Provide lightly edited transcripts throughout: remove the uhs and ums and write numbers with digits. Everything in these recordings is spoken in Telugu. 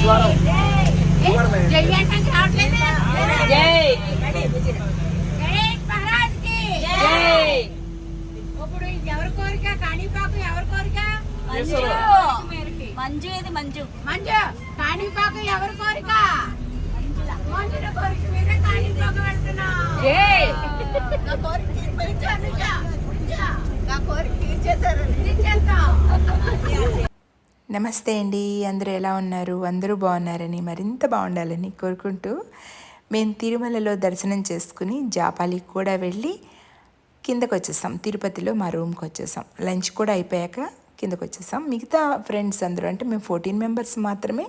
ఇప్పుడు ఎవరి కోరిక కాణిపాకు ఎవరి కోరిక మంజు ఇది మంజు మంజు కాణిపాకు ఎవరి కోరిక మంజుల కోరిక మీరే కాణిపాకు వెళ్తున్నా నమస్తే అండి, అందరూ ఎలా ఉన్నారు? అందరూ బాగున్నారని, మరింత బాగుండాలని కోరుకుంటూ మేము తిరుమలలో దర్శనం చేసుకుని జాపాలికి కూడా వెళ్ళి కిందకు వచ్చేసాం. తిరుపతిలో మా రూమ్కి వచ్చేసాం. లంచ్ కూడా అయిపోయాక కిందకు వచ్చేసాం. మిగతా ఫ్రెండ్స్ అందరూ, అంటే మేము 14 మెంబర్స్ మాత్రమే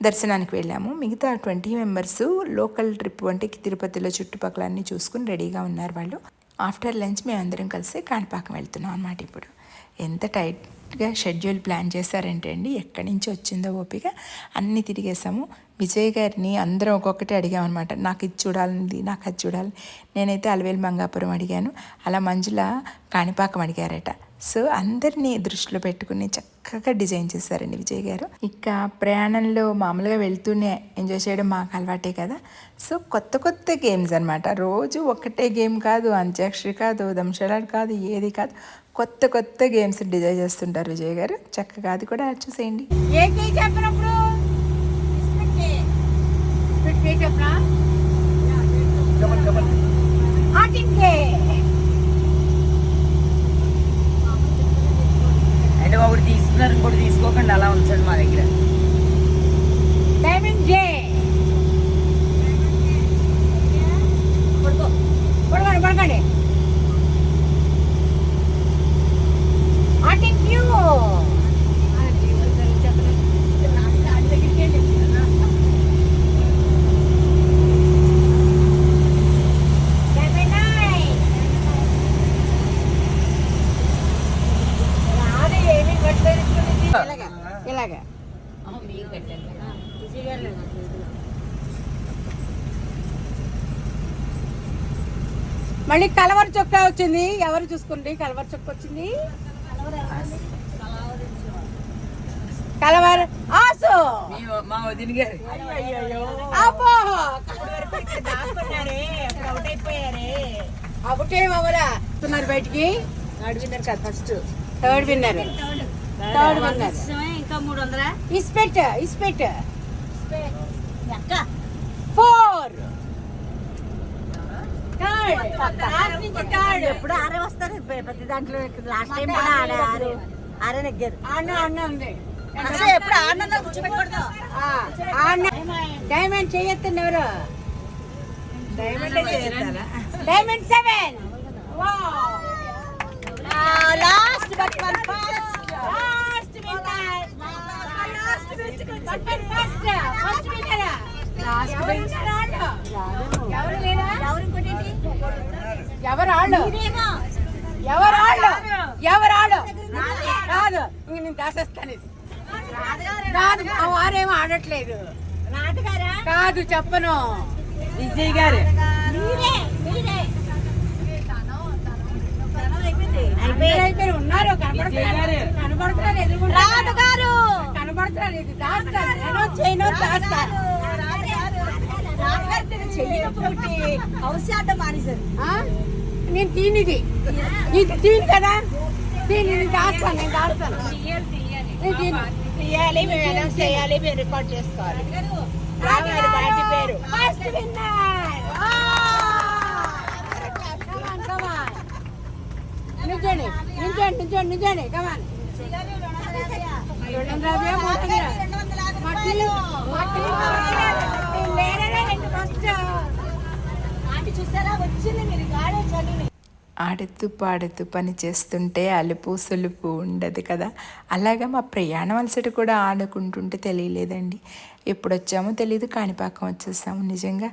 దర్శనానికి వెళ్ళాము. మిగతా 20 మెంబర్స్ లోకల్ ట్రిప్ అంటే తిరుపతిలో చుట్టుపక్కల అన్నీ చూసుకుని రెడీగా ఉన్నారు వాళ్ళు. ఆఫ్టర్ లంచ్ మేము అందరం కలిసి కాణిపాకం వెళ్తున్నాం అన్నమాట. ఇప్పుడు ఎంత టైట్గా షెడ్యూల్ ప్లాన్ చేశారంటే అండి, ఎక్కడి నుంచి వచ్చిందో ఓపిక అన్నీ తిరిగేసాము. విజయ్ గారిని అందరం ఒక్కొక్కటి అడిగామన్నమాట. నాకు ఇది చూడాలని, నాకు అది చూడాలి. నేనైతే అలవేలు మంగాపురం అడిగాను, అలా మంజుల కాణిపాకం అడిగారట. సో అందరినీ దృష్టిలో పెట్టుకుని చక్కగా డిజైన్ చేశారండి విజయ్ గారు. ఇక ప్రయాణంలో మామూలుగా వెళ్తూనే ఎంజాయ్ చేయడం మాకు అలవాటే కదా. సో కొత్త కొత్త గేమ్స్ అనమాట. రోజు ఒకటే గేమ్ కాదు, అంత్యాక్షరి కాదు, దంశలాడు కాదు, ఏది కాదు, కొత్త కొత్త గేమ్స్ డిజైన్ చేస్తుంటారు విజయ్ గారు. చక్కగా అది కూడా చూసేయండి. చెప్పినప్పుడు అంటే ఒకటి తీసుకున్నారు, ఇంకోటి తీసుకోకండి, అలా ఉంచండి మా దగ్గర. డైమండ్ జే పడకండి. ఆర్టింగ్ యూ ఇలాగా మళ్ళీ కలవర చొక్కా వచ్చింది. ఎవరు చూసుకోండి, కలవర చొక్కా వచ్చింది. కలవర ఆసు మా వదిన గారు అవుటేం అవ్వరా వస్తున్నారు బయటికి. థర్డ్ విన్నర్ కాదు, ఫస్ట్ థర్డ్ విన్నర్. ఇంకా 300 ఇస్పెట్ ఇస్పెట్ 4 ఎప్పుడు ఆరే వస్తారు ప్రతి దాంట్లో. లాస్ట్ టైం కూడా ఆరే నెగ్గారు. ఎప్పుడు ఆడినా కూర్చోబెట్టకూడదు. డైమండ్ చేయొద్దండి ఎవరు. Diamond 7. Last but one first. ఎవరాళ్ళు కాదు, నేను దాసేస్తాను. ఇది కాదు, వారేమో ఆడట్లేదు కాదు, చెప్పను. విజయ్ గారు అయిపోయారు, ఉన్నారు, కనబడుతున్నారు, రాధ గారు కనబడుతున్నారు. ఇది దాస్తాను, నేను చేయను, దాస్తాను. నేను తీనిది, ఇది తీను కదా, దీన్ని దాస్తాను, నేను దాస్తాను. తీయాలి, మేము ఎలా చేయాలి, మేము రికార్డ్ చేసుకోవాలి. వాటి పేరు నిజండి నిజండి నిజండి నిజండి కమాన్. ఆడుతూ పాడుతూ పని చేస్తుంటే అలుపు సులుపు ఉండదు కదా. అలాగా మా ప్రయాణం అలసట కూడా ఆడుకుంటుంటే తెలియలేదండి. ఎప్పుడు వచ్చామో తెలియదు, కాణిపాకం వచ్చేసాము. నిజంగా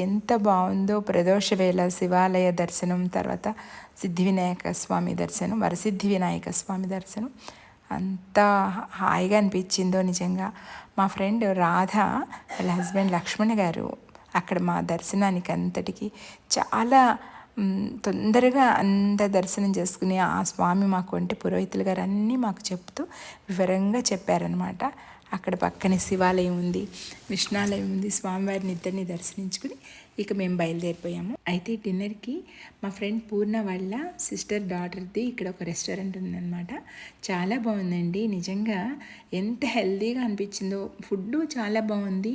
ఎంత బాగుందో. ప్రదోష వేళ శివాలయ దర్శనం, తర్వాత సిద్ధి వినాయక స్వామి దర్శనం, వరసిద్ధి వినాయక స్వామి దర్శనం అంతా హాయిగా అనిపించిందో నిజంగా. మా ఫ్రెండ్ రాధ వాళ్ళ హస్బెండ్ లక్ష్మణ్ గారు అక్కడ మా దర్శనానికి అంతటికి చాలా తొందరగా అంత దర్శనం చేసుకుని ఆ స్వామి మాకు అంటే పురోహితులు గారు అన్నీ మాకు చెప్తూ వివరంగా చెప్పారనమాట. అక్కడ పక్కనే శివాలయం ఉంది, విష్ణాలయం ఉంది. స్వామివారిని ఇద్దరిని దర్శించుకుని ఇక మేము బయలుదేరిపోయాము. అయితే డిన్నర్కి మా ఫ్రెండ్ పూర్ణ వాళ్ళ సిస్టర్ డాటర్ది ఇక్కడ ఒక రెస్టారెంట్ ఉందన్నమాట. చాలా బాగుందండి, నిజంగా ఎంత హెల్తీగా అనిపించిందో. ఫుడ్ చాలా బాగుంది,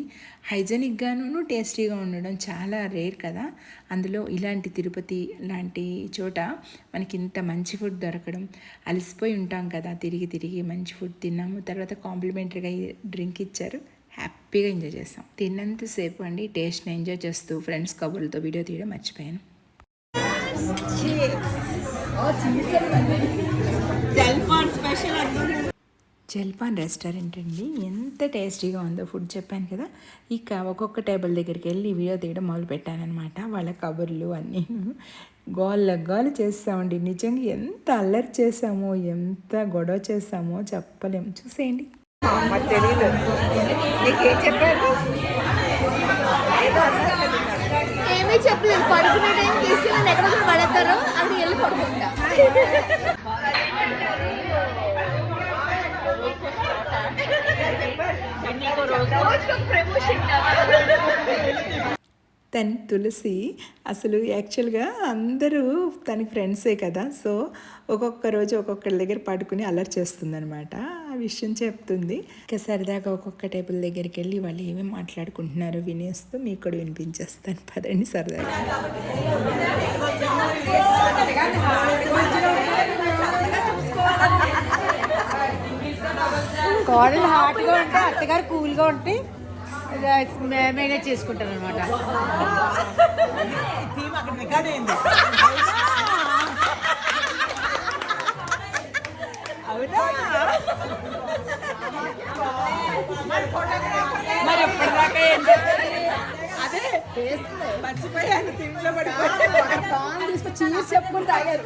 హైజెనిక్గాను టేస్టీగా ఉండడం చాలా రేర్ కదా. అందులో ఇలాంటి తిరుపతి లాంటి చోట మనకి ఇంత మంచి ఫుడ్ దొరకడం, అలసిపోయి ఉంటాం కదా తిరిగి తిరిగి, మంచి ఫుడ్ తిన్నాము. తర్వాత కాంప్లిమెంటరీగా డ్రింక్ ఇచ్చారు, హ్యాపీగా ఎంజాయ్ చేస్తాం. తిన్నంతసేపు అండి టేస్ట్ని ఎంజాయ్ చేస్తూ ఫ్రెండ్స్ కబుర్లతో వీడియో తీయడం మర్చిపోయాను. జల్పాన్ రెస్టారెంట్ అండి, ఎంత టేస్టీగా ఉందో ఫుడ్ చెప్పాను కదా. ఇక ఒక్కొక్క టేబుల్ దగ్గరికి వెళ్ళి వీడియో తీయడం మొదలు పెట్టానమాట. వాళ్ళ కబుర్లు అన్నీ గోల చేస్తామండి. నిజంగా ఎంత అల్లరి చేసామో, ఎంత గొడవ చేసామో చెప్పలేము. చూసేయండి. తెలీదు నీకేం చెప్పారు? ఏమీ చెప్పలేదు. పడుకునే టైం తీసుకెళ్ళి ఎక్కడ పడతారో అది వెళ్ళి పడుకుంటా. తను తులసి అసలు యాక్చువల్గా అందరూ తన ఫ్రెండ్సే కదా. సో ఒక్కొక్క రోజు ఒక్కొక్కరి దగ్గర పడుకుని అల్లరి చేస్తుందనమాట. ఆ విషయం చెప్తుంది. ఇక సరదాగా ఒక్కొక్క టేబుల్ దగ్గరికి వెళ్ళి వాళ్ళు ఏమేమి మాట్లాడుకుంటున్నారో వినేస్తూ మీకు కూడా వినిపించేస్తాను. పదండి సరదాగా. కోడలు హాట్గా ఉంటే అత్తగారు కూల్గా ఉంటే మేనేజ్ చేసుకుంటారు అనమాట. మరి ఎప్పటిదాకా ఏం చేస్తారు? అదే మర్చిపోయాను, తింట్లో పడిపోయి తీసుకొచ్చి చెప్పుకుని తాగారు.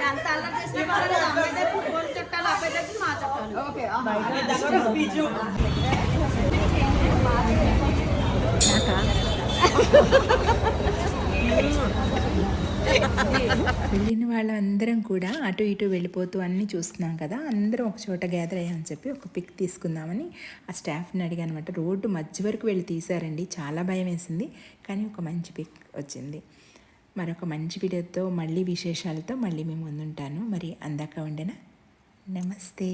ఎంత అల్లరి చేసిన అమ్మాయి దగ్గర ఫుట్బాల్ చుట్టాలు, అబ్బాయి దగ్గర మా చుట్టాలు. వెళ్ళిన వాళ్ళందరం కూడా అటు ఇటు వెళ్ళిపోతూ అన్నీ చూస్తున్నాం కదా. అందరం ఒక చోట గ్యాదర్ అయ్యామని చెప్పి ఒక పిక్ తీసుకుందామని ఆ స్టాఫ్ని అడిగాను అనమాట. రోడ్డు మధ్య వరకు వెళ్ళి తీశారండి, చాలా భయం వేసింది, కానీ ఒక మంచి పిక్ వచ్చింది. మరొక మంచి వీడియోతో మళ్ళీ విశేషాలతో మళ్ళీ మేము ముందుంటాను. మరి అందాక ఉండేనా. నమస్తే.